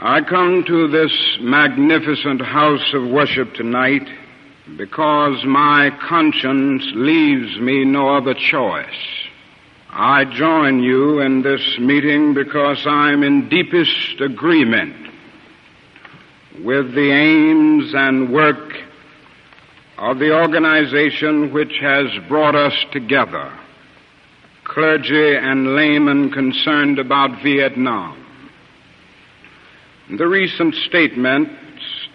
I come to this magnificent house of worship tonight because my conscience leaves me no other choice. I join you in this meeting because I'm in deepest agreement with the aims and work of the organization which has brought us together, clergy and laymen concerned about Vietnam. The recent statements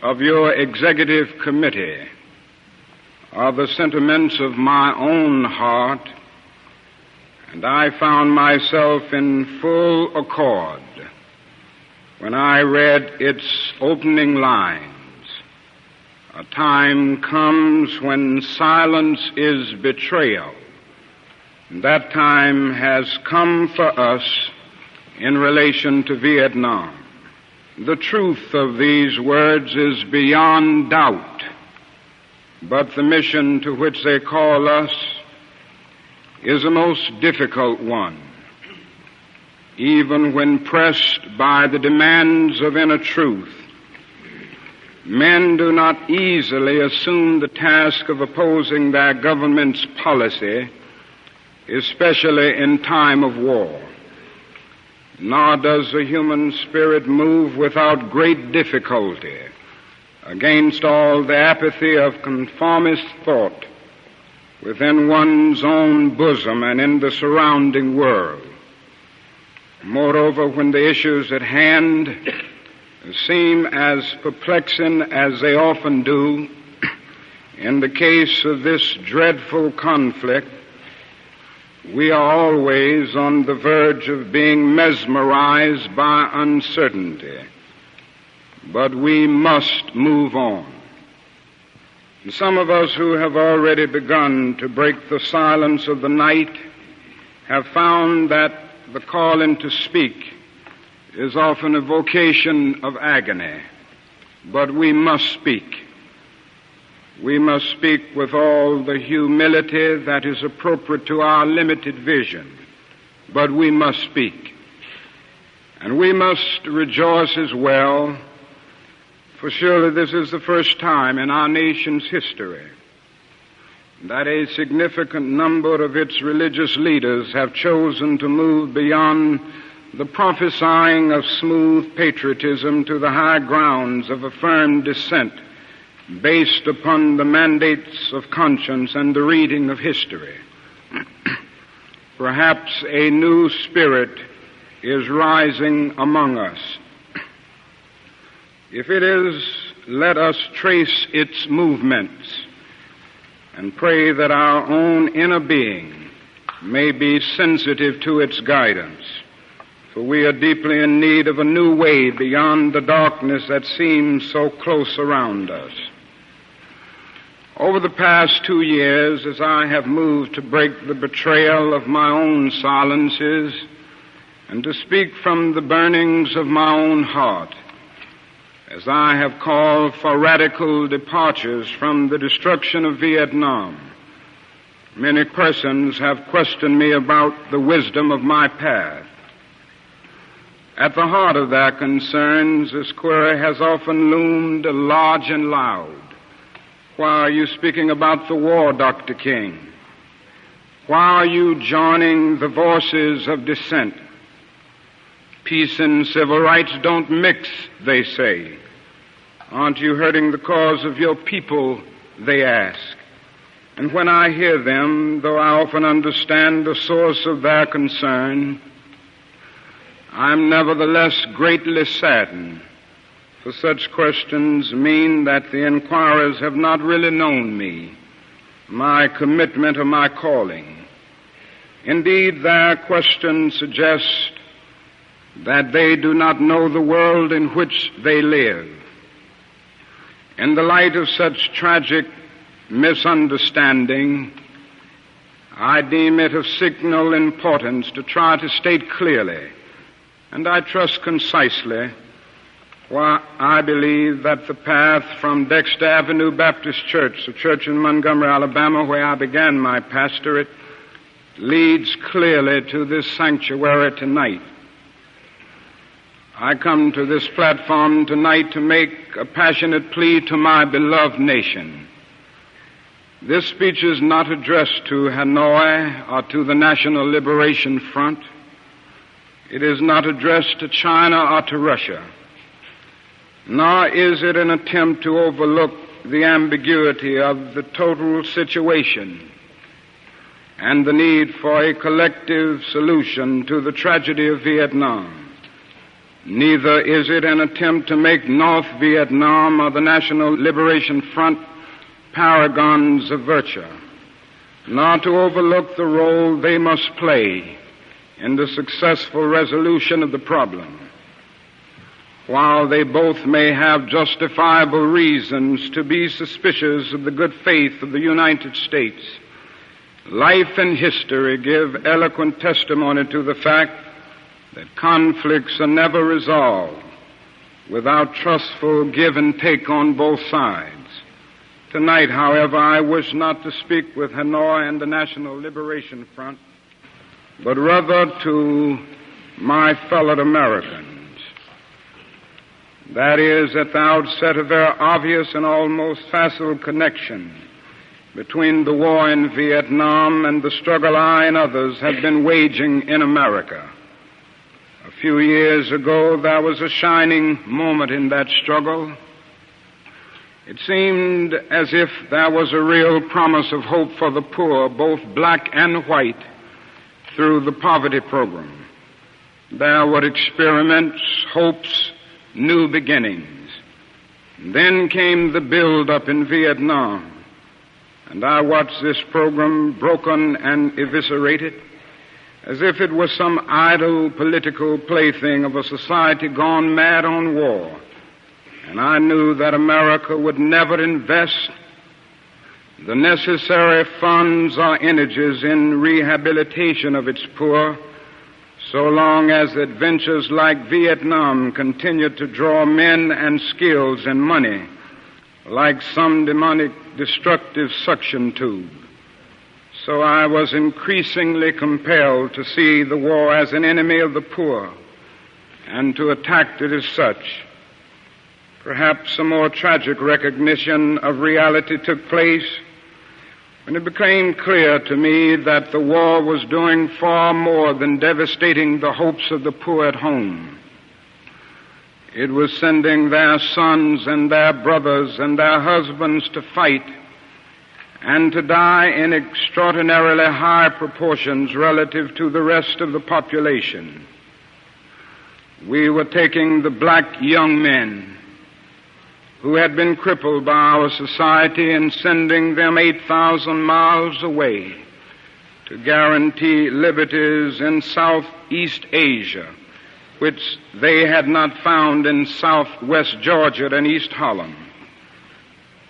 of your executive committee are the sentiments of my own heart, and I found myself in full accord when I read its opening lines. A time comes when silence is betrayal. That time has come for us in relation to Vietnam. The truth of these words is beyond doubt, but the mission to which they call us is a most difficult one. Even when pressed by the demands of inner truth, men do not easily assume the task of opposing their government's policy, especially in time of war. Nor does the human spirit move without great difficulty against all the apathy of conformist thought within one's own bosom and in the surrounding world. Moreover, when the issues at hand seem as perplexing as they often do, in the case of this dreadful conflict, we are always on the verge of being mesmerized by uncertainty. But we must move on. And some of us who have already begun to break the silence of the night have found that the calling to speak is often a vocation of agony. But we must speak. We must speak with all the humility that is appropriate to our limited vision. But we must speak. And we must rejoice as well, for surely this is the first time in our nation's history that a significant number of its religious leaders have chosen to move beyond the prophesying of smooth patriotism to the high grounds of a firm dissent based upon the mandates of conscience and the reading of history. Perhaps a new spirit is rising among us. If it is, let us trace its movements and pray that our own inner being may be sensitive to its guidance, for we are deeply in need of a new way beyond the darkness that seems so close around us. Over the past 2 years, as I have moved to break the betrayal of my own silences and to speak from the burnings of my own heart, as I have called for radical departures from the destruction of Vietnam, many persons have questioned me about the wisdom of my path. At the heart of their concerns, this query has often loomed large and loud. Why are you speaking about the war, Dr. King? Why are you joining the voices of dissent? Peace and civil rights don't mix, they say. Aren't you hurting the cause of your people, they ask. And when I hear them, though I often understand the source of their concern, I'm nevertheless greatly saddened, for such questions mean that the inquirers have not really known me, my commitment or my calling. Indeed, their questions suggest that they do not know the world in which they live. In the light of such tragic misunderstanding, I deem it of signal importance to try to state clearly, and I trust concisely, why I believe that the path from Dexter Avenue Baptist Church, a church in Montgomery, Alabama, where I began my pastorate, leads clearly to this sanctuary tonight. I come to this platform tonight to make a passionate plea to my beloved nation. This speech is not addressed to Hanoi or to the National Liberation Front. It is not addressed to China or to Russia. Nor is it an attempt to overlook the ambiguity of the total situation and the need for a collective solution to the tragedy of Vietnam. Neither is it an attempt to make North Vietnam or the National Liberation Front paragons of virtue, nor to overlook the role they must play in the successful resolution of the problem. While they both may have justifiable reasons to be suspicious of the good faith of the United States, life and history give eloquent testimony to the fact that conflicts are never resolved without trustful give and take on both sides. Tonight, however, I wish not to speak with Hanoi and the National Liberation Front, but rather to my fellow Americans. That is, at the outset, a very obvious and almost facile connection between the war in Vietnam and the struggle I and others have been waging in America. A few years ago, there was a shining moment in that struggle. It seemed as if there was a real promise of hope for the poor, both black and white, through the poverty program. There were experiments, hopes, new beginnings. And then came the build-up in Vietnam, and I watched this program broken and eviscerated, as if it was some idle political plaything of a society gone mad on war. And I knew that America would never invest the necessary funds or energies in rehabilitation of its poor so long as adventures like Vietnam continued to draw men and skills and money like some demonic destructive suction tube. So I was increasingly compelled to see the war as an enemy of the poor and to attack it as such. Perhaps a more tragic recognition of reality took place when it became clear to me that the war was doing far more than devastating the hopes of the poor at home. It was sending their sons and their brothers and their husbands to fight and to die in extraordinarily high proportions relative to the rest of the population. We were taking the black young men who had been crippled by our society and sending them 8,000 miles away to guarantee liberties in Southeast Asia, which they had not found in Southwest Georgia and East Holland.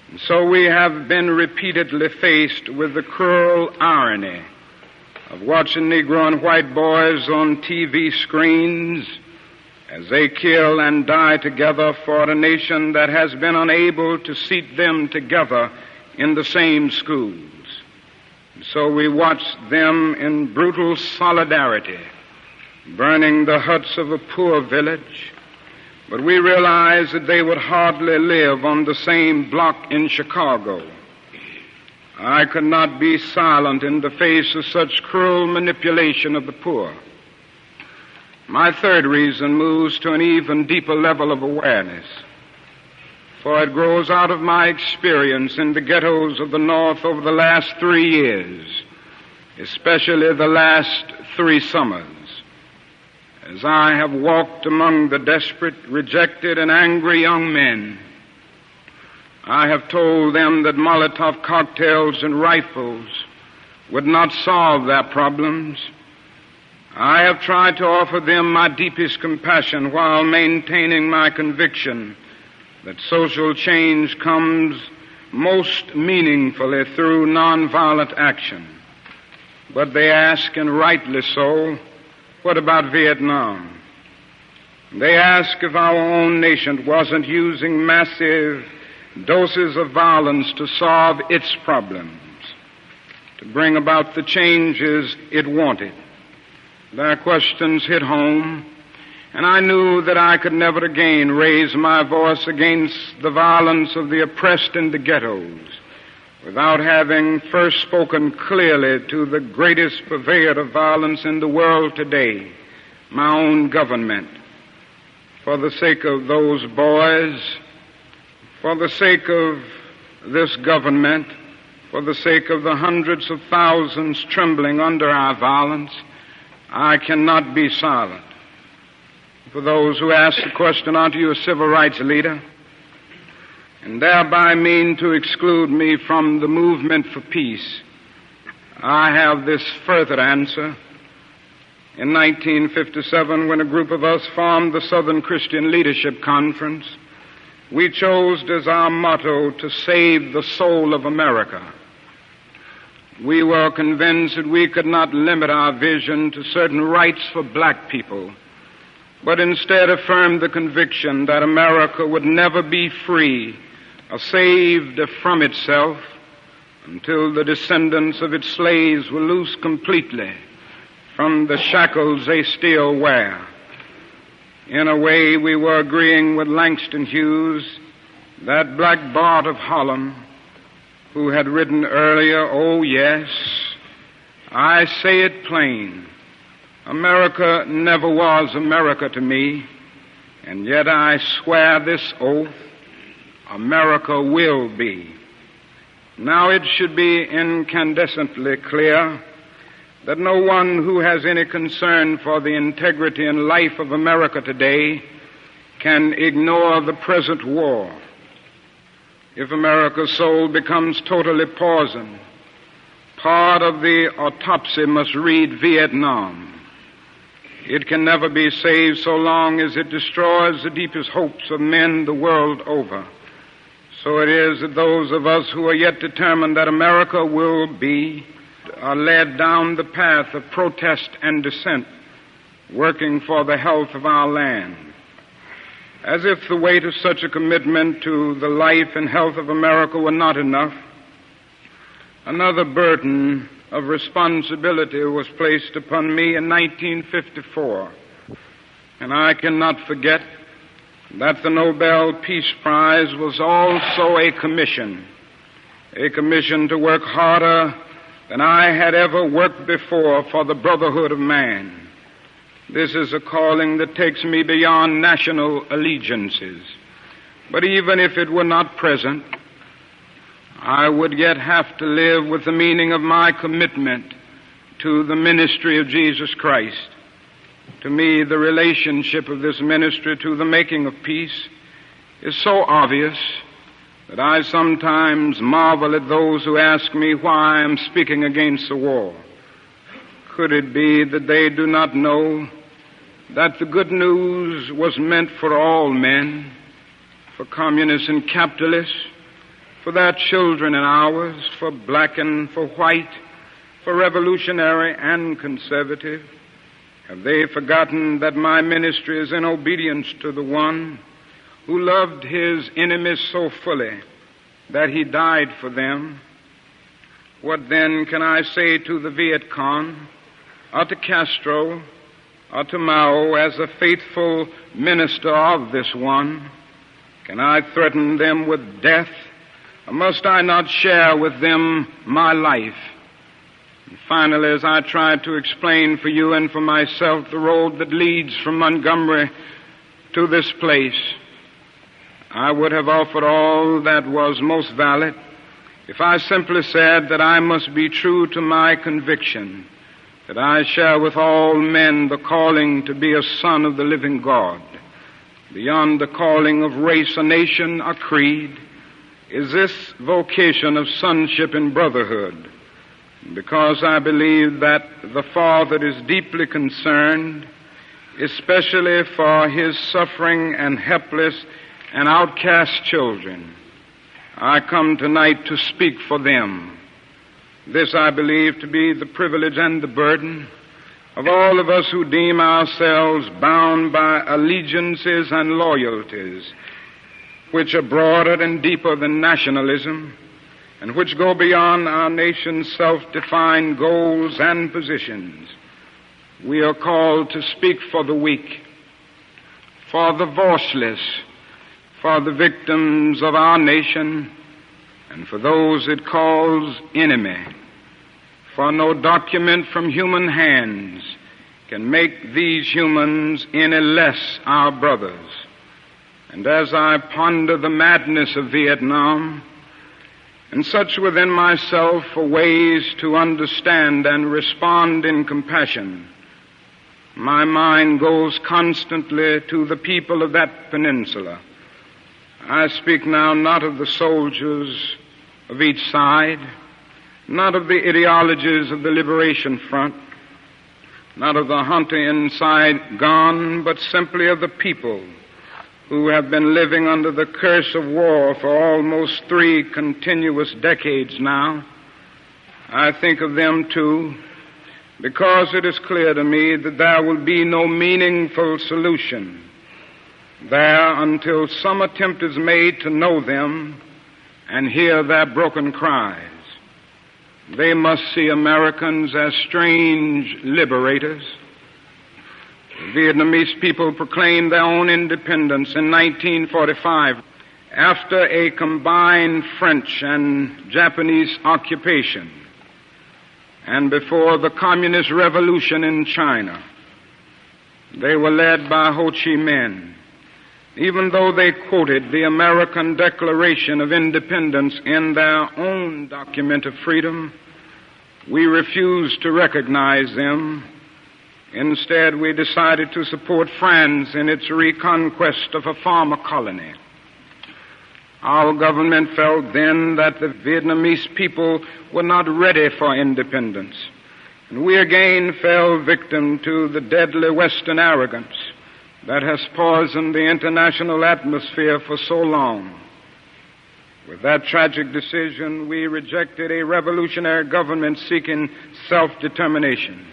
And so we have been repeatedly faced with the cruel irony of watching Negro and white boys on TV screens as they kill and die together for a nation that has been unable to seat them together in the same schools. And so we watch them in brutal solidarity burning the huts of a poor village, but we realize that they would hardly live on the same block in Chicago. I could not be silent in the face of such cruel manipulation of the poor. My third reason moves to an even deeper level of awareness, for it grows out of my experience in the ghettos of the North over the last 3 years, especially the last 3 summers. As I have walked among the desperate, rejected, and angry young men, I have told them that Molotov cocktails and rifles would not solve their problems. I have tried to offer them my deepest compassion while maintaining my conviction that social change comes most meaningfully through nonviolent action. But they ask, and rightly so, what about Vietnam? They ask if our own nation wasn't using massive doses of violence to solve its problems, to bring about the changes it wanted. Their questions hit home, and I knew that I could never again raise my voice against the violence of the oppressed in the ghettos without having first spoken clearly to the greatest purveyor of violence in the world today, my own government. For the sake of those boys, for the sake of this government, for the sake of the hundreds of thousands trembling under our violence, I cannot be silent. For those who ask the question, aren't you a civil rights leader? And thereby mean to exclude me from the movement for peace, I have this further answer. In 1957, when a group of us formed the Southern Christian Leadership Conference, we chose as our motto to save the soul of America. We were convinced that we could not limit our vision to certain rights for black people, but instead affirmed the conviction that America would never be free or saved from itself until the descendants of its slaves were loosed completely from the shackles they still wear. In a way, we were agreeing with Langston Hughes, that black Bart of Harlem, who had written earlier, "Oh yes, I say it plain, America never was America to me, and yet I swear this oath, America will be." Now it should be incandescently clear that no one who has any concern for the integrity and life of America today can ignore the present war. If America's soul becomes totally poisoned, part of the autopsy must read Vietnam. It can never be saved so long as it destroys the deepest hopes of men the world over. So it is that those of us who are yet determined that America will be are led down the path of protest and dissent, working for the health of our land. As if the weight of such a commitment to the life and health of America were not enough, another burden of responsibility was placed upon me in 1954, and I cannot forget that the Nobel Peace Prize was also a commission to work harder than I had ever worked before for the brotherhood of man. This is a calling that takes me beyond national allegiances. But even if it were not present, I would yet have to live with the meaning of my commitment to the ministry of Jesus Christ. To me, the relationship of this ministry to the making of peace is so obvious that I sometimes marvel at those who ask me why I am speaking against the war. Could it be that they do not know that the good news was meant for all men, for communists and capitalists, for their children and ours, for black and for white, for revolutionary and conservative? Have they forgotten that my ministry is in obedience to the one who loved his enemies so fully that he died for them? What then can I say to the Viet Cong, or to Castro, or to Mao as a faithful minister of this one? Can I threaten them with death, or must I not share with them my life? And finally, as I tried to explain for you and for myself the road that leads from Montgomery to this place, I would have offered all that was most valid if I simply said that I must be true to my conviction, that I share with all men the calling to be a son of the living God. Beyond the calling of race or nation or creed is this vocation of sonship and brotherhood, because I believe that the Father is deeply concerned, especially for his suffering and helpless and outcast children. I come tonight to speak for them. This I believe to be the privilege and the burden of all of us who deem ourselves bound by allegiances and loyalties which are broader and deeper than nationalism, and which go beyond our nation's self-defined goals and positions. We are called to speak for the weak, for the voiceless, for the victims of our nation, and for those it calls enemy. For no document from human hands can make these humans any less our brothers. And as I ponder the madness of Vietnam, and search within myself for ways to understand and respond in compassion, my mind goes constantly to the people of that peninsula. I speak now not of the soldiers of each side, not of the ideologies of the Liberation Front, not of the hunter in Saigon, but simply of the people who have been living under the curse of war for almost 3 continuous decades now. I think of them too, because it is clear to me that there will be no meaningful solution there until some attempt is made to know them and hear their broken cries. They must see Americans as strange liberators. The Vietnamese people proclaimed their own independence in 1945 after a combined French and Japanese occupation and before the Communist Revolution in China. They were led by Ho Chi Minh. Even though they quoted the American Declaration of Independence in their own document of freedom, we refused to recognize them. Instead, we decided to support France in its reconquest of a former colony. Our government felt then that the Vietnamese people were not ready for independence, and we again fell victim to the deadly Western arrogance that has poisoned the international atmosphere for so long. With that tragic decision, we rejected a revolutionary government seeking self-determination,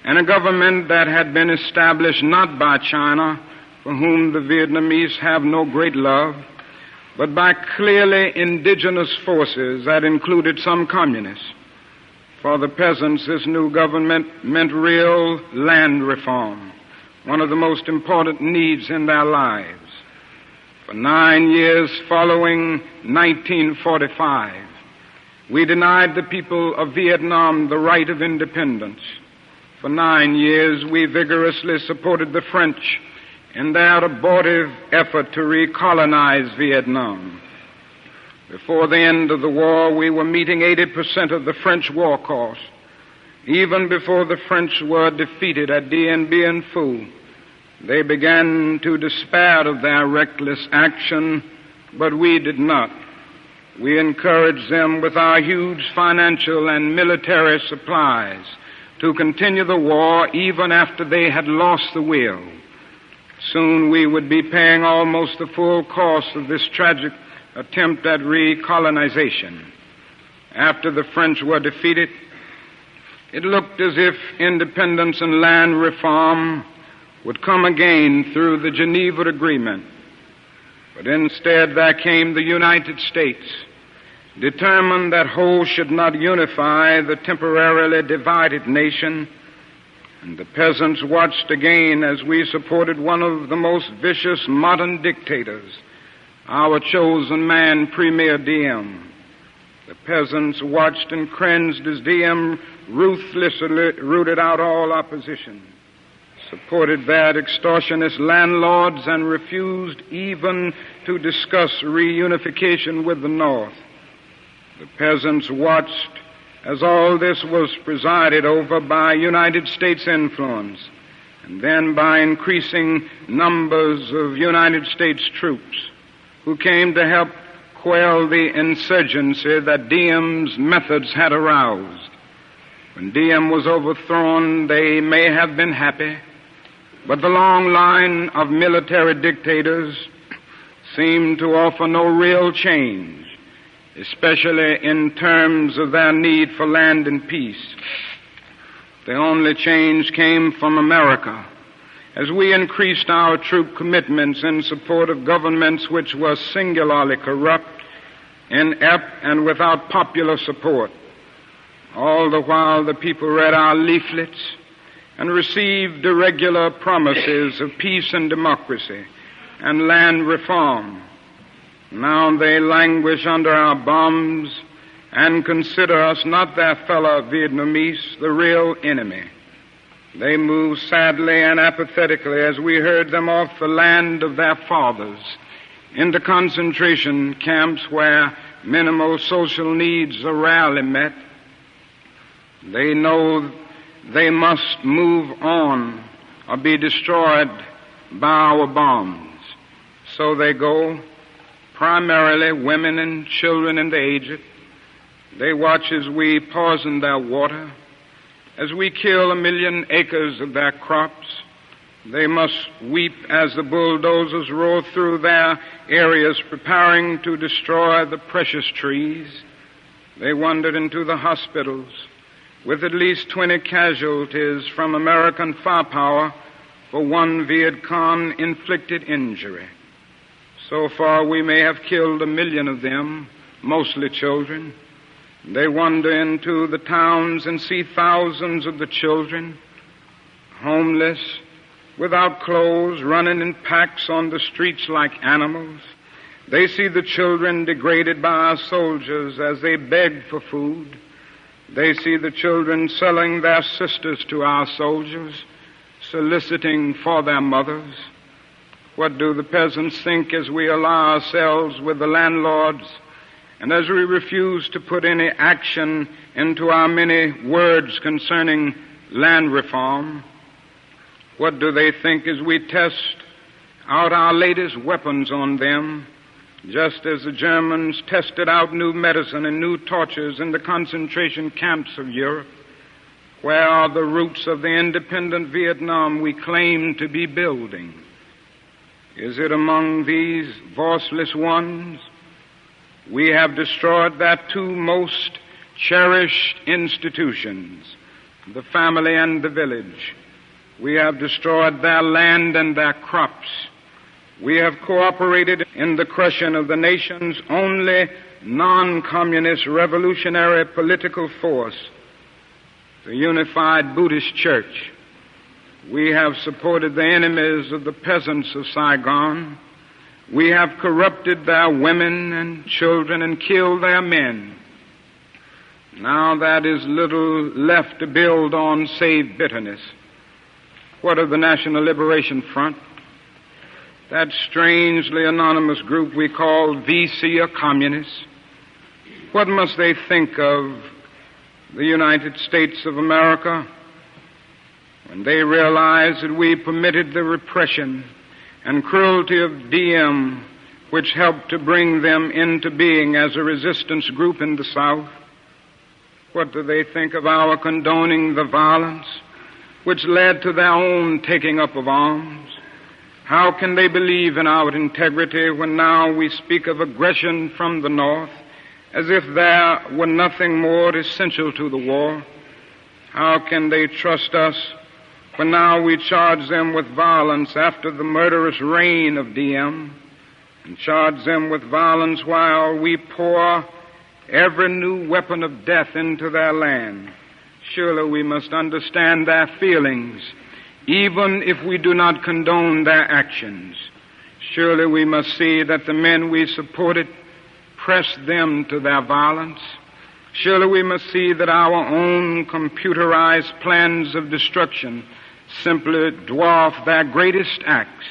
and a government that had been established not by China, for whom the Vietnamese have no great love, but by clearly indigenous forces that included some communists. For the peasants, this new government meant real land reform, one of the most important needs in their lives. For 9 years following 1945, we denied the people of Vietnam the right of independence. For 9 years, we vigorously supported the French in their abortive effort to recolonize Vietnam. Before the end of the war, we were meeting 80% of the French war cost. Even before the French were defeated at Dien Bien Phu, they began to despair of their reckless action, but we did not. We encouraged them with our huge financial and military supplies to continue the war even after they had lost the will. Soon we would be paying almost the full cost of this tragic attempt at recolonization. After the French were defeated, it looked as if independence and land reform would come again through the Geneva Agreement. But instead there came the United States, determined that Ho should not unify the temporarily divided nation, and the peasants watched again as we supported one of the most vicious modern dictators, our chosen man, Premier Diem. The peasants watched and cringed as Diem ruthlessly rooted out all opposition, supported bad extortionist landlords, and refused even to discuss reunification with the North. The peasants watched as all this was presided over by United States influence, and then by increasing numbers of United States troops who came to help quell the insurgency that Diem's methods had aroused. When Diem was overthrown, they may have been happy, but the long line of military dictators seemed to offer no real change, especially in terms of their need for land and peace. The only change came from America, as we increased our troop commitments in support of governments which were singularly corrupt, inept, and without popular support. All the while the people read our leaflets and received irregular promises of peace and democracy and land reform. Now they languish under our bombs and consider us not their fellow Vietnamese, the real enemy. They move sadly and apathetically as we herd them off the land of their fathers into concentration camps where minimal social needs are rarely met. They know they must move on or be destroyed by our bombs. So they go, primarily women and children and the aged. They watch as we poison their water, as we kill 1 million acres of their crops. They must weep as the bulldozers roar through their areas preparing to destroy the precious trees. They wandered into the hospitals with at least 20 casualties from American firepower for one Viet Cong inflicted injury. So far we may have killed 1 million of them, mostly children. They wander into the towns and see thousands of the children, homeless, without clothes, running in packs on the streets like animals. They see the children degraded by our soldiers as they beg for food. They see the children selling their sisters to our soldiers, soliciting for their mothers. What do the peasants think as we ally ourselves with the landlords and as we refuse to put any action into our many words concerning land reform? What do they think as we test out our latest weapons on them, just as the Germans tested out new medicine and new tortures in the concentration camps of Europe? Where are the roots of the independent Vietnam we claim to be building? Is it among these voiceless ones? We have destroyed their two most cherished institutions, the family and the village. We have destroyed their land and their crops. We have cooperated in the crushing of the nation's only non-communist revolutionary political force, the Unified Buddhist Church. We have supported the enemies of the peasants of Saigon. We have corrupted their women and children and killed their men. Now that is little left to build on save bitterness. What of the National Liberation Front? That strangely anonymous group we call VC or communists. What must they think of the United States of America when they realize that we permitted the repression and cruelty of DM which helped to bring them into being as a resistance group in the South? What do they think of our condoning the violence which led to their own taking up of arms? How can they believe in our integrity when now we speak of aggression from the North as if there were nothing more essential to the war? How can they trust us when now we charge them with violence after the murderous reign of DM, and charge them with violence while we pour every new weapon of death into their land? Surely we must understand their feelings, even if we do not condone their actions. Surely we must see that the men we supported pressed them to their violence. Surely we must see that our own computerized plans of destruction simply dwarf their greatest acts.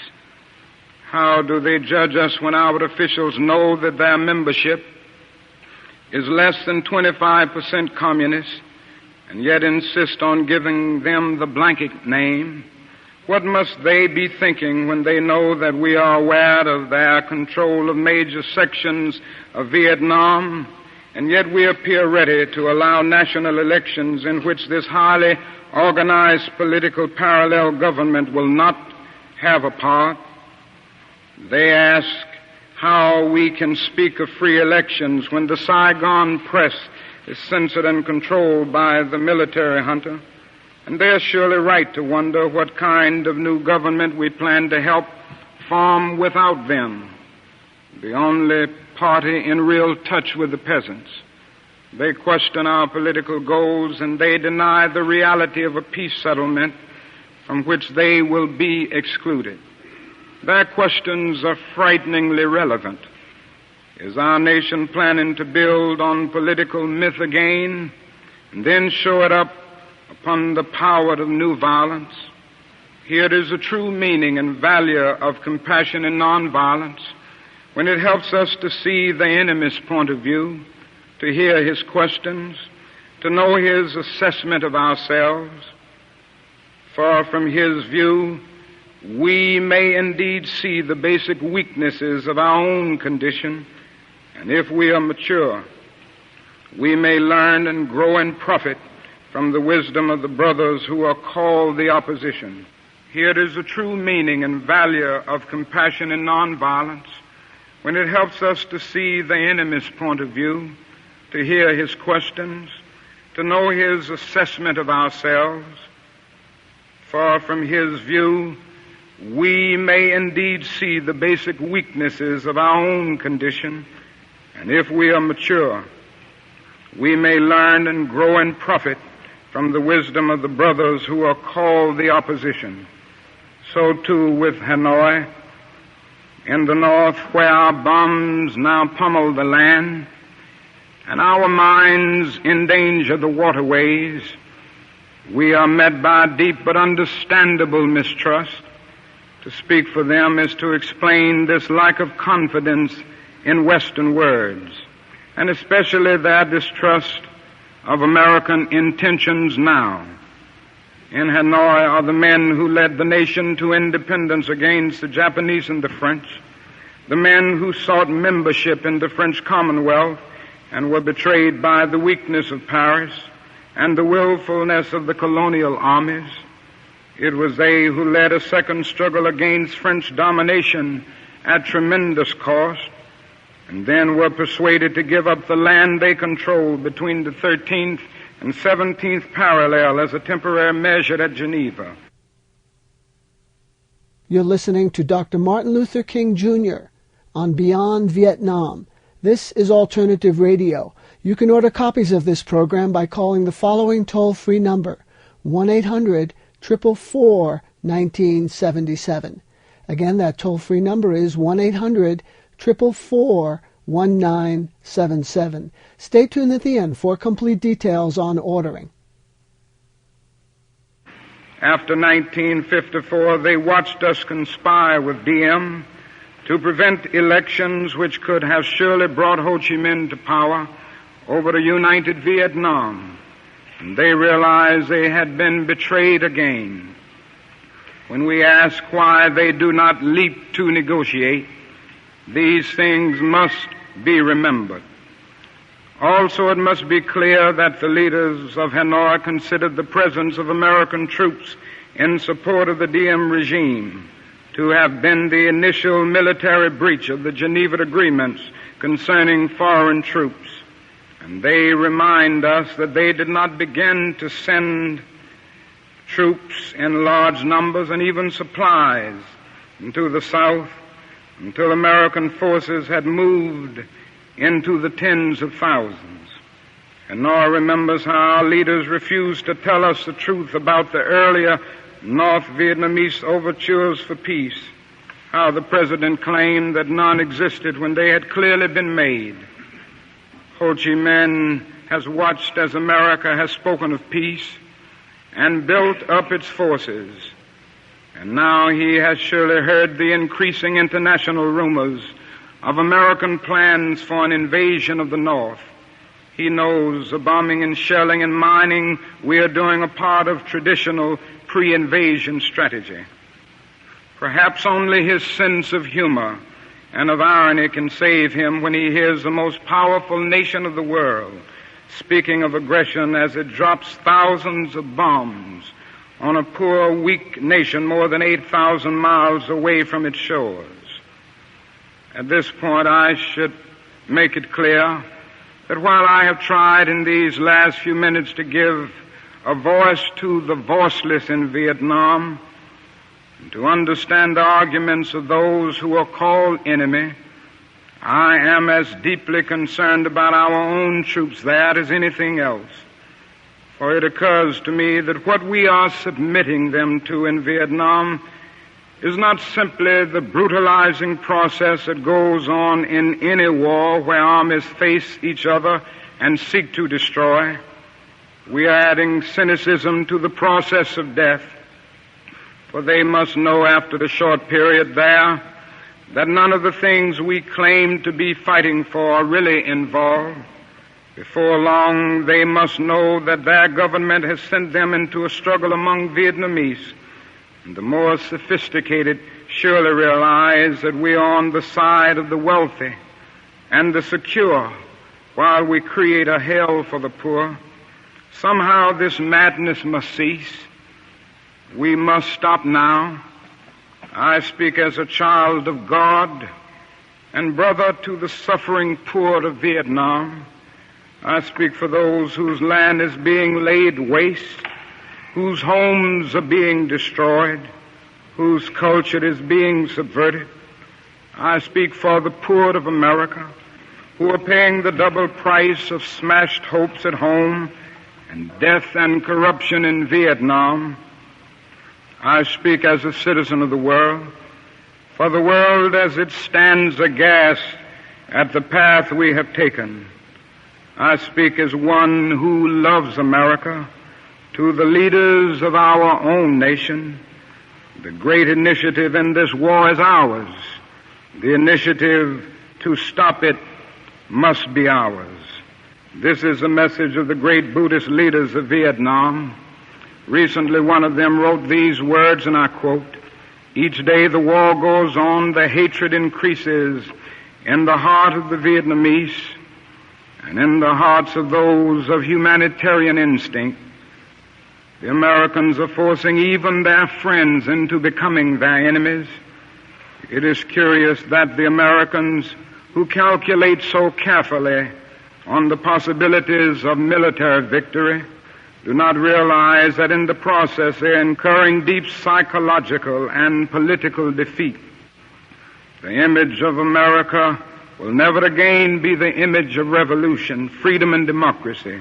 How do they judge us when our officials know that their membership is less than 25% communist and yet insist on giving them the blanket name? What must they be thinking when they know that we are aware of their control of major sections of Vietnam, and yet we appear ready to allow national elections in which this highly organized political parallel government will not have a part? They ask how we can speak of free elections when the Saigon press is censored and controlled by the military junta. And they're surely right to wonder what kind of new government we plan to help form without them, the only party in real touch with the peasants. They question our political goals, and they deny the reality of a peace settlement from which they will be excluded. Their questions are frighteningly relevant. Is our nation planning to build on political myth again and then show it up upon the power of new violence? Here is the true meaning and value of compassion and nonviolence when it helps us to see the enemy's point of view, to hear his questions, to know his assessment of ourselves. For from his view, we may indeed see the basic weaknesses of our own condition, and if we are mature, we may learn and grow and profit from the wisdom of the brothers who are called the opposition. Here is the true meaning and value of compassion and nonviolence when it helps us to see the enemy's point of view, to hear his questions, to know his assessment of ourselves. For from his view, we may indeed see the basic weaknesses of our own condition, and if we are mature, we may learn and grow and profit from the wisdom of the brothers who are called the opposition. So too with Hanoi, in the north, where our bombs now pummel the land, and our mines endanger the waterways, we are met by deep but understandable mistrust. To speak for them is to explain this lack of confidence in Western words, and especially their distrust of American intentions now. In Hanoi are the men who led the nation to independence against the Japanese and the French, the men who sought membership in the French Commonwealth and were betrayed by the weakness of Paris and the willfulness of the colonial armies. It was they who led a second struggle against French domination at tremendous cost, and then were persuaded to give up the land they controlled between the 13th and 17th parallel as a temporary measure at Geneva. You're listening to Dr. Martin Luther King Jr. on Beyond Vietnam. This is Alternative Radio. You can order copies of this program by calling the following toll-free number, 1-800-444-1977. Again, that toll-free number is 1-800-444-1977. Stay tuned at the end for complete details on ordering. After 1954, they watched us conspire with Diem to prevent elections which could have surely brought Ho Chi Minh to power over a united Vietnam. And they realized they had been betrayed again. When we ask why they do not leap to negotiate, these things must be remembered. Also, it must be clear that the leaders of Hanoi considered the presence of American troops in support of the Diem regime to have been the initial military breach of the Geneva Agreements concerning foreign troops. And they remind us that they did not begin to send troops in large numbers and even supplies into the South until American forces had moved into the tens of thousands. And Hanoi remembers how our leaders refused to tell us the truth about the earlier North Vietnamese overtures for peace, how the president claimed that none existed when they had clearly been made. Ho Chi Minh has watched as America has spoken of peace and built up its forces, and now he has surely heard the increasing international rumors of American plans for an invasion of the North. He knows the bombing and shelling and mining we are doing a part of traditional pre-invasion strategy. Perhaps only his sense of humor and of irony can save him when he hears the most powerful nation of the world speaking of aggression as it drops thousands of bombs on a poor, weak nation more than 8,000 miles away from its shores. At this point, I should make it clear that while I have tried in these last few minutes to give a voice to the voiceless in Vietnam, and to understand the arguments of those who are called enemy, I am as deeply concerned about our own troops there as anything else. For it occurs to me that what we are submitting them to in Vietnam is not simply the brutalizing process that goes on in any war where armies face each other and seek to destroy. We are adding cynicism to the process of death, for they must know after the short period there that none of the things we claim to be fighting for are really involved. Before long, they must know that their government has sent them into a struggle among Vietnamese. And the more sophisticated surely realize that we are on the side of the wealthy and the secure while we create a hell for the poor. Somehow this madness must cease. We must stop now. I speak as a child of God and brother to the suffering poor of Vietnam. I speak for those whose land is being laid waste, whose homes are being destroyed, whose culture is being subverted. I speak for the poor of America, who are paying the double price of smashed hopes at home and death and corruption in Vietnam. I speak as a citizen of the world, for the world as it stands aghast at the path we have taken. I speak as one who loves America, to the leaders of our own nation. The great initiative in this war is ours. The initiative to stop it must be ours. This is the message of the great Buddhist leaders of Vietnam. Recently, one of them wrote these words, and I quote, "Each day the war goes on, the hatred increases in the heart of the Vietnamese and in the hearts of those of humanitarian instinct. The Americans are forcing even their friends into becoming their enemies. It is curious that the Americans, who calculate so carefully on the possibilities of military victory, do not realize that in the process they are incurring deep psychological and political defeat. The image of America will never again be the image of revolution, freedom, and democracy,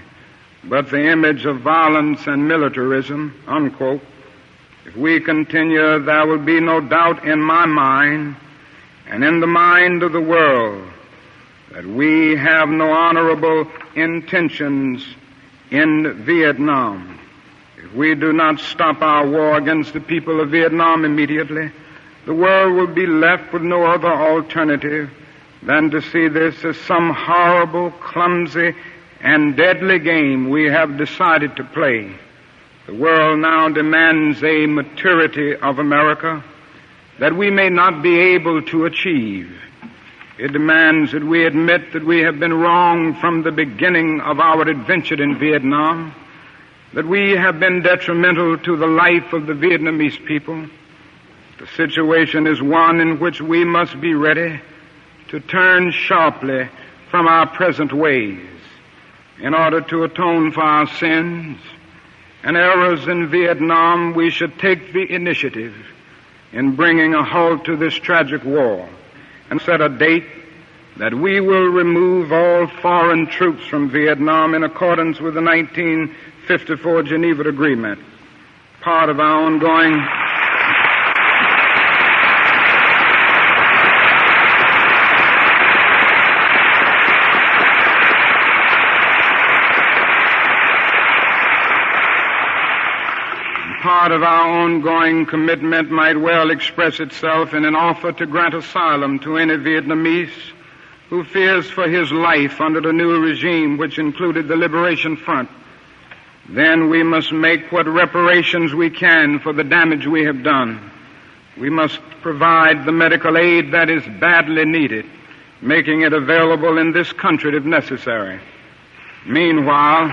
but the image of violence and militarism," unquote. If we continue, there will be no doubt in my mind and in the mind of the world that we have no honorable intentions in Vietnam. If we do not stop our war against the people of Vietnam immediately, the world will be left with no other alternative than to see this as some horrible, clumsy, and deadly game we have decided to play. The world now demands a maturity of America that we may not be able to achieve. It demands that we admit that we have been wrong from the beginning of our adventure in Vietnam, that we have been detrimental to the life of the Vietnamese people. The situation is one in which we must be ready to turn sharply from our present ways in order to atone for our sins and errors in Vietnam. We should take the initiative in bringing a halt to this tragic war and set a date that we will remove all foreign troops from Vietnam in accordance with the 1954 Geneva Agreement. Part of our ongoing commitment might well express itself in an offer to grant asylum to any Vietnamese who fears for his life under the new regime, which included the Liberation Front. Then we must make what reparations we can for the damage we have done. We must provide the medical aid that is badly needed, making it available in this country if necessary. Meanwhile,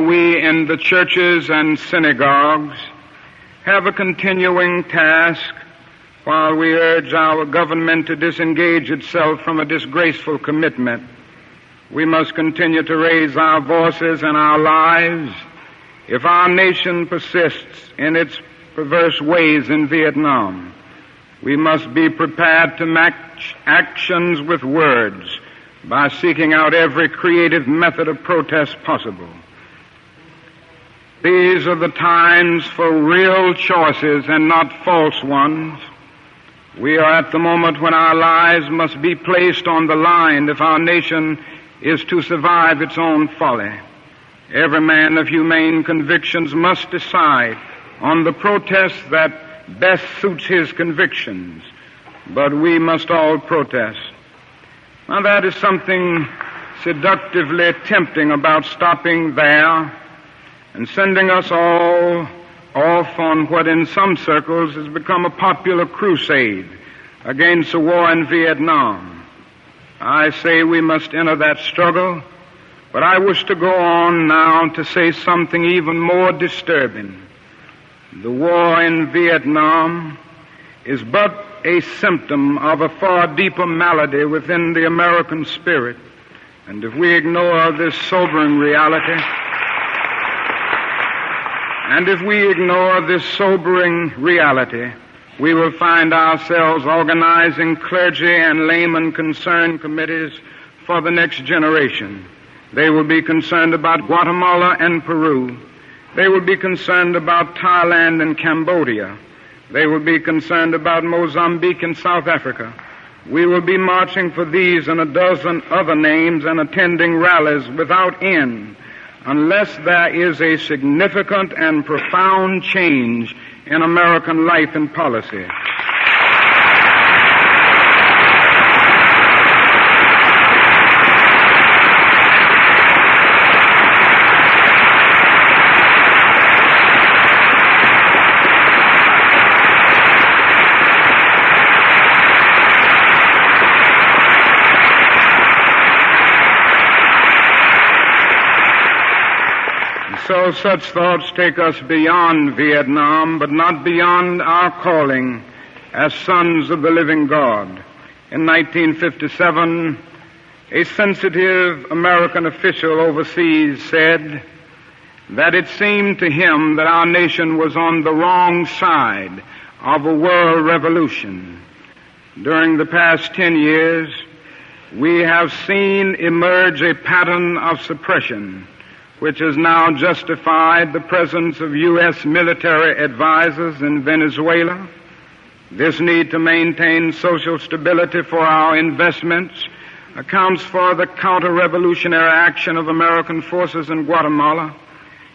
we in the churches and synagogues have a continuing task while we urge our government to disengage itself from a disgraceful commitment. We must continue to raise our voices and our lives if our nation persists in its perverse ways in Vietnam. We must be prepared to match actions with words by seeking out every creative method of protest possible. These are the times for real choices and not false ones. We are at the moment when our lives must be placed on the line if our nation is to survive its own folly. Every man of humane convictions must decide on the protest that best suits his convictions, but we must all protest. Now that is something seductively tempting about stopping there and sending us all off on what in some circles has become a popular crusade against the war in Vietnam. I say we must enter that struggle, but I wish to go on now to say something even more disturbing. The war in Vietnam is but a symptom of a far deeper malady within the American spirit. And if we ignore this sobering reality, we will find ourselves organizing clergy and layman concerned committees for the next generation. They will be concerned about Guatemala and Peru. They will be concerned about Thailand and Cambodia. They will be concerned about Mozambique and South Africa. We will be marching for these and a dozen other names and attending rallies without end, unless there is a significant and profound change in American life and policy. So such thoughts take us beyond Vietnam, but not beyond our calling as sons of the living God. In 1957, a sensitive American official overseas said that it seemed to him that our nation was on the wrong side of a world revolution. During the past 10 years, we have seen emerge a pattern of suppression which has now justified the presence of U.S. military advisors in Venezuela. This need to maintain social stability for our investments accounts for the counter-revolutionary action of American forces in Guatemala.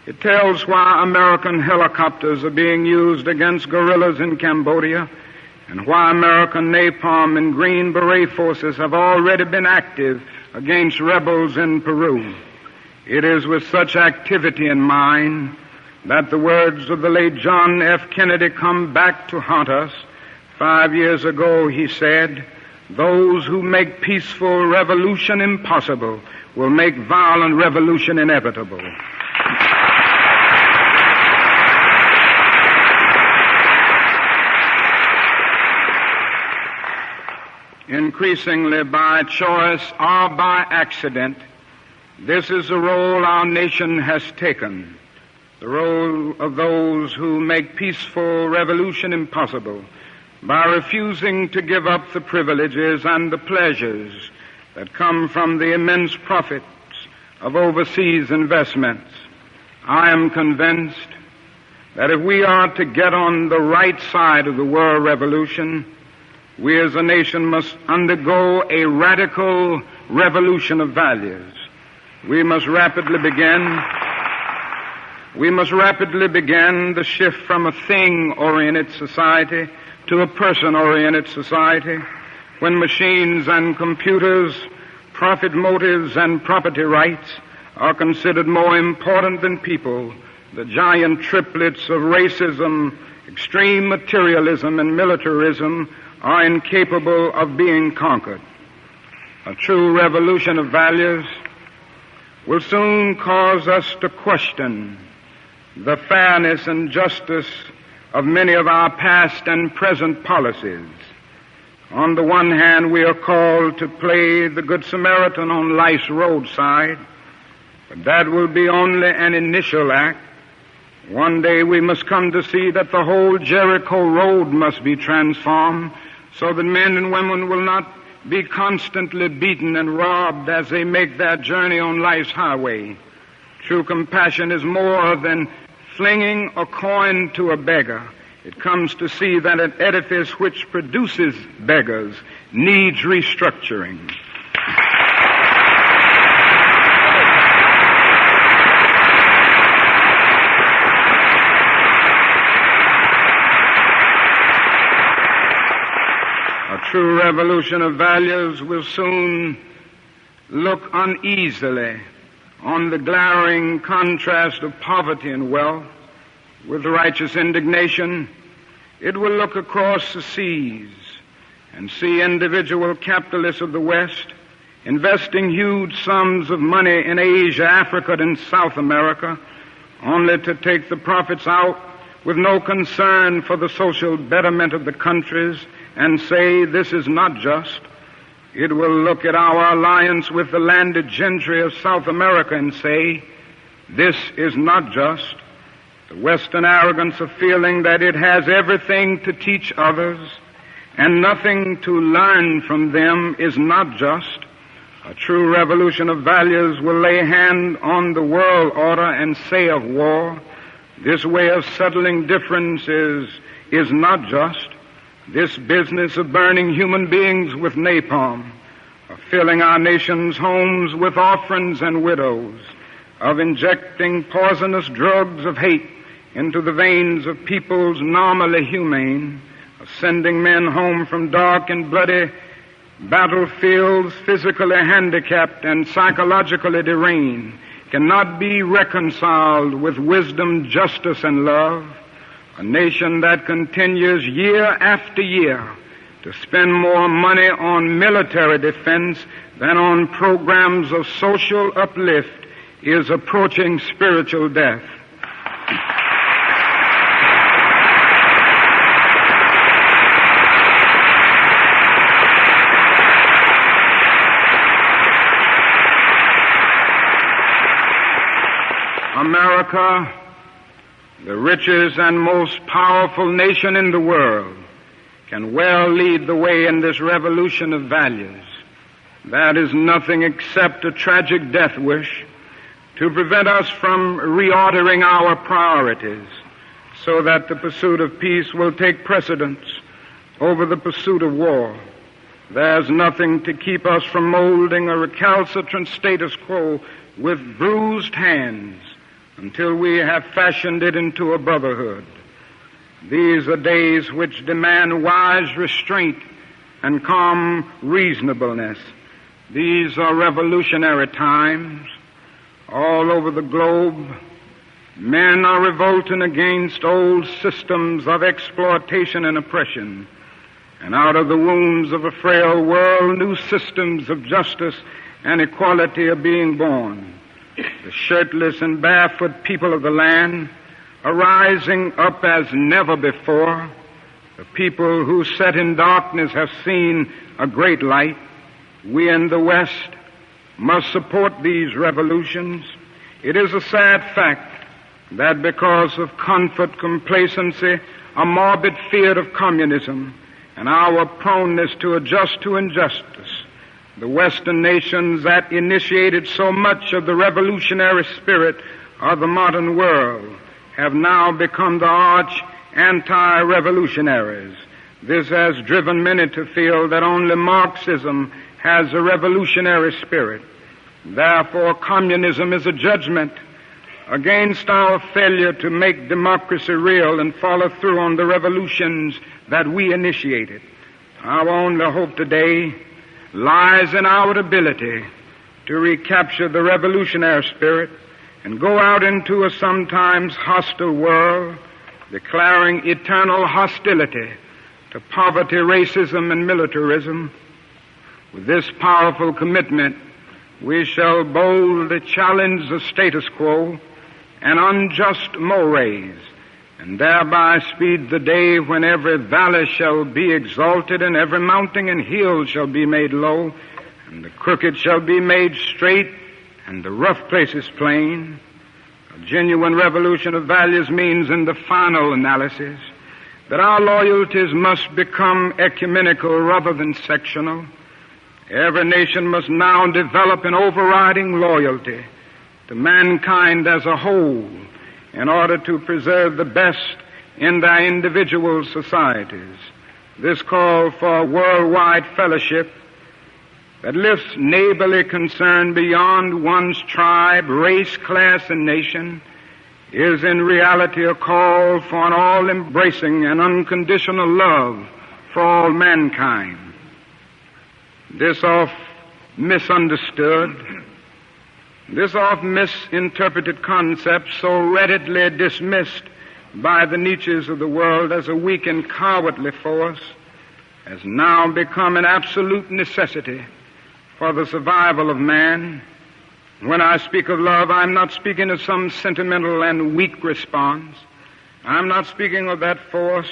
It tells why American helicopters are being used against guerrillas in Cambodia and why American napalm and Green Beret forces have already been active against rebels in Peru. It is with such activity in mind that the words of the late John F. Kennedy come back to haunt us. 5 years ago, he said, "Those who make peaceful revolution impossible will make violent revolution inevitable." Increasingly by choice or by accident, this is the role our nation has taken, the role of those who make peaceful revolution impossible by refusing to give up the privileges and the pleasures that come from the immense profits of overseas investments. I am convinced that if we are to get on the right side of the world revolution, we as a nation must undergo a radical revolution of values. We must rapidly begin the shift from a thing-oriented society to a person-oriented society, when machines and computers, profit motives and property rights are considered more important than people. The giant triplets of racism, extreme materialism, and militarism are incapable of being conquered. A true revolution of values will soon cause us to question the fairness and justice of many of our past and present policies. On the one hand, we are called to play the Good Samaritan on life's roadside, but that will be only an initial act. One day we must come to see that the whole Jericho road must be transformed so that men and women will not be constantly beaten and robbed as they make their journey on life's highway. True compassion is more than flinging a coin to a beggar. It comes to see that an edifice which produces beggars needs restructuring. A true revolution of values will soon look uneasily on the glaring contrast of poverty and wealth. With righteous indignation, it will look across the seas and see individual capitalists of the West investing huge sums of money in Asia, Africa, and South America, only to take the profits out with no concern for the social betterment of the countries and say, this is not just. It will look at our alliance with the landed gentry of South America and say, this is not just. The Western arrogance of feeling that it has everything to teach others and nothing to learn from them is not just. A true revolution of values will lay hand on the world order and say of war, this way of settling differences is not just. This business of burning human beings with napalm, of filling our nation's homes with orphans and widows, of injecting poisonous drugs of hate into the veins of peoples normally humane, of sending men home from dark and bloody battlefields physically handicapped and psychologically deranged, cannot be reconciled with wisdom, justice, and love. A nation that continues year after year to spend more money on military defense than on programs of social uplift is approaching spiritual death. America, the richest and most powerful nation in the world, can well lead the way in this revolution of values. That is nothing except a tragic death wish to prevent us from reordering our priorities so that the pursuit of peace will take precedence over the pursuit of war. There's nothing to keep us from molding a recalcitrant status quo with bruised hands until we have fashioned it into a brotherhood. These are days which demand wise restraint and calm reasonableness. These are revolutionary times. All over the globe, men are revolting against old systems of exploitation and oppression. And out of the wombs of a frail world, new systems of justice and equality are being born. The shirtless and barefoot people of the land are rising up as never before. The people who sat in darkness have seen a great light. We in the West must support these revolutions. It is a sad fact that because of comfort, complacency, a morbid fear of communism, and our proneness to adjust to injustice, the Western nations that initiated so much of the revolutionary spirit of the modern world have now become the arch anti-revolutionaries. This has driven many to feel that only Marxism has a revolutionary spirit. Therefore, communism is a judgment against our failure to make democracy real and follow through on the revolutions that we initiated. Our only hope today lies in our ability to recapture the revolutionary spirit and go out into a sometimes hostile world, declaring eternal hostility to poverty, racism, and militarism. With this powerful commitment, we shall boldly challenge the status quo and unjust mores, and thereby speed the day when every valley shall be exalted and every mountain and hill shall be made low, and the crooked shall be made straight and the rough places plain. A genuine revolution of values means, in the final analysis, that our loyalties must become ecumenical rather than sectional, Every nation must now develop an overriding loyalty to mankind as a whole in order to preserve the best in their individual societies. This call for worldwide fellowship that lifts neighborly concern beyond one's tribe, race, class, and nation is in reality a call for an all-embracing and unconditional love for all mankind. This oft misunderstood, this oft misinterpreted concept, so readily dismissed by the niches of the world as a weak and cowardly force, has now become an absolute necessity for the survival of man. When I speak of love, I'm not speaking of some sentimental and weak response. I'm not speaking of that force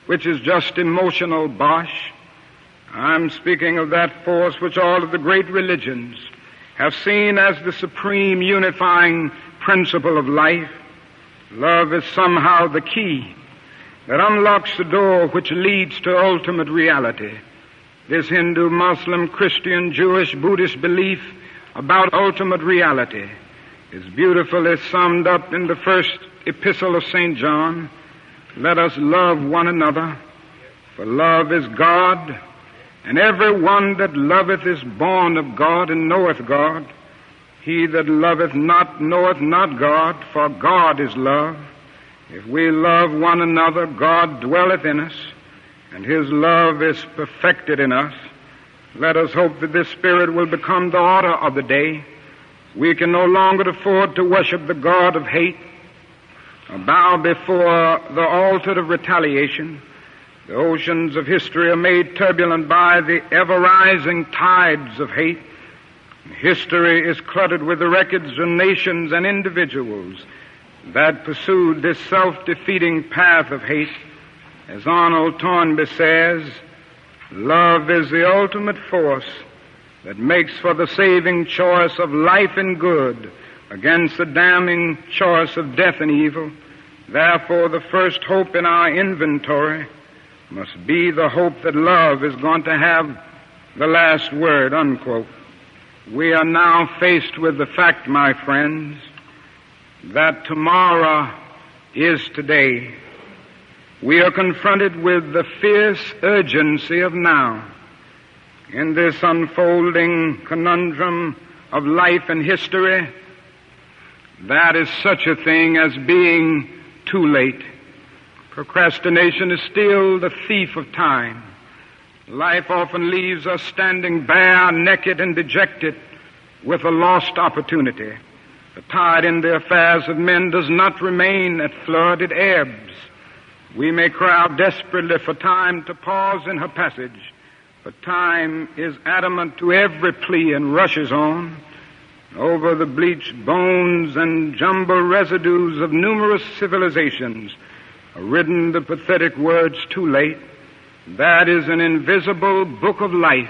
which is just emotional bosh. I'm speaking of that force which all of the great religions have seen as the supreme unifying principle of life. Love is somehow the key that unlocks the door which leads to ultimate reality. This Hindu, Muslim, Christian, Jewish, Buddhist belief about ultimate reality is beautifully summed up in the first epistle of St. John. Let us love one another, for love is God, and every one that loveth is born of God and knoweth God. He that loveth not knoweth not God, for God is love. If we love one another, God dwelleth in us, and His love is perfected in us. Let us hope that this spirit will become the order of the day. We can no longer afford to worship the God of hate, or bow before the altar of retaliation. The oceans of history are made turbulent by the ever-rising tides of hate. History is cluttered with the records of nations and individuals that pursued this self-defeating path of hate. As Arnold Toynbee says, love is the ultimate force that makes for the saving choice of life and good against the damning choice of death and evil. Therefore, the first hope in our inventory must be the hope that love is going to have the last word, unquote. We are now faced with the fact, my friends, that tomorrow is today. We are confronted with the fierce urgency of now. In this unfolding conundrum of life and history, that is such a thing as being too late. Procrastination is still the thief of time. Life often leaves us standing bare, naked, and dejected with a lost opportunity. The tide in the affairs of men does not remain at flood, it ebbs. We may cry out desperately for time to pause in her passage, but time is adamant to every plea and rushes on. Over the bleached bones and jumbled residues of numerous civilizations are written the pathetic words, too late. That is an invisible book of life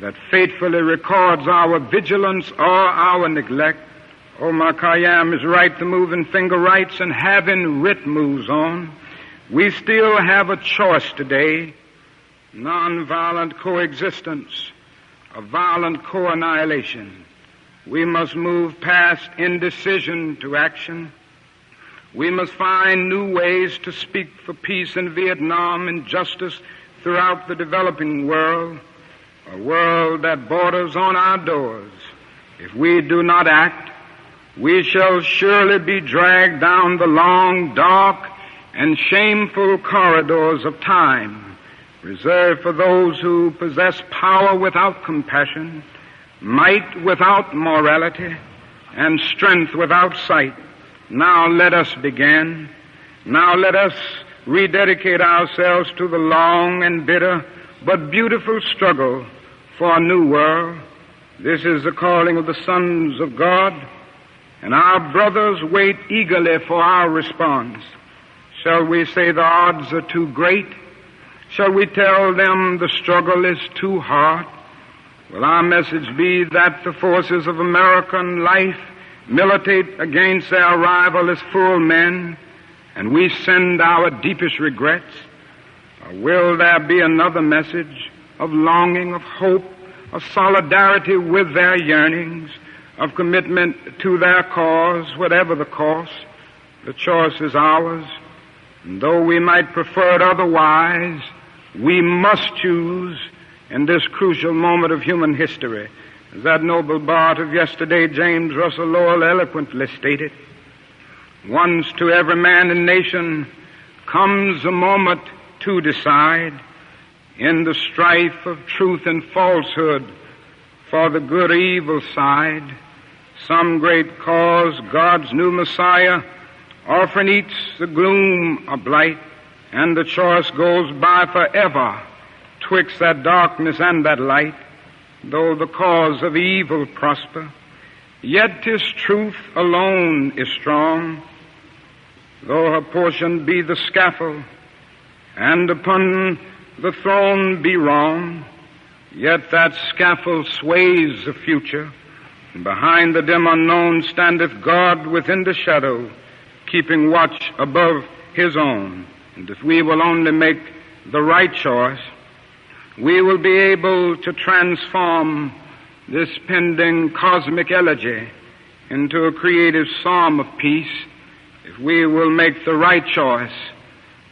that faithfully records our vigilance or our neglect. Omar Khayyam is right, the moving finger writes, and having writ moves on. We still have a choice today, nonviolent coexistence, or violent co-annihilation. We must move past indecision to action. We must find new ways to speak for peace in Vietnam and justice throughout the developing world, a world that borders on our doors. If we do not act, we shall surely be dragged down the long, dark, and shameful corridors of time, reserved for those who possess power without compassion, might without morality, and strength without sight. Now let us begin. Now let us rededicate ourselves to the long and bitter but beautiful struggle for a new world. This is the calling of the sons of God, and our brothers wait eagerly for our response. Shall we say the odds are too great? Shall we tell them the struggle is too hard? Will our message be that the forces of American life militate against their rival as full men, and we send our deepest regrets? Or will there be another message, of longing, of hope, of solidarity with their yearnings, of commitment to their cause, whatever the cost. The choice is ours. And though we might prefer it otherwise, we must choose in this crucial moment of human history. As that noble bard of yesterday, James Russell Lowell, eloquently stated, once to every man and nation comes a moment to decide in the strife of truth and falsehood for the good or evil side. Some great cause, God's new Messiah, often eats the gloom of blight, and the choice goes by forever twixt that darkness and that light. Though the cause of evil prosper, yet 'tis truth alone is strong. Though her portion be the scaffold, and upon the throne be wrong, yet that scaffold sways the future, and behind the dim unknown standeth God within the shadow, keeping watch above His own. And if we will only make the right choice, we will be able to transform this pending cosmic elegy into a creative psalm of peace. If we will make the right choice,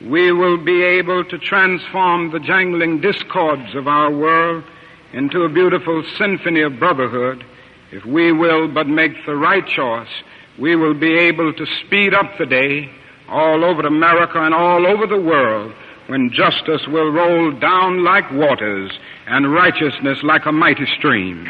we will be able to transform the jangling discords of our world into a beautiful symphony of brotherhood. If we will but make the right choice, we will be able to speed up the day all over America and all over the world, when justice will roll down like waters and righteousness like a mighty stream.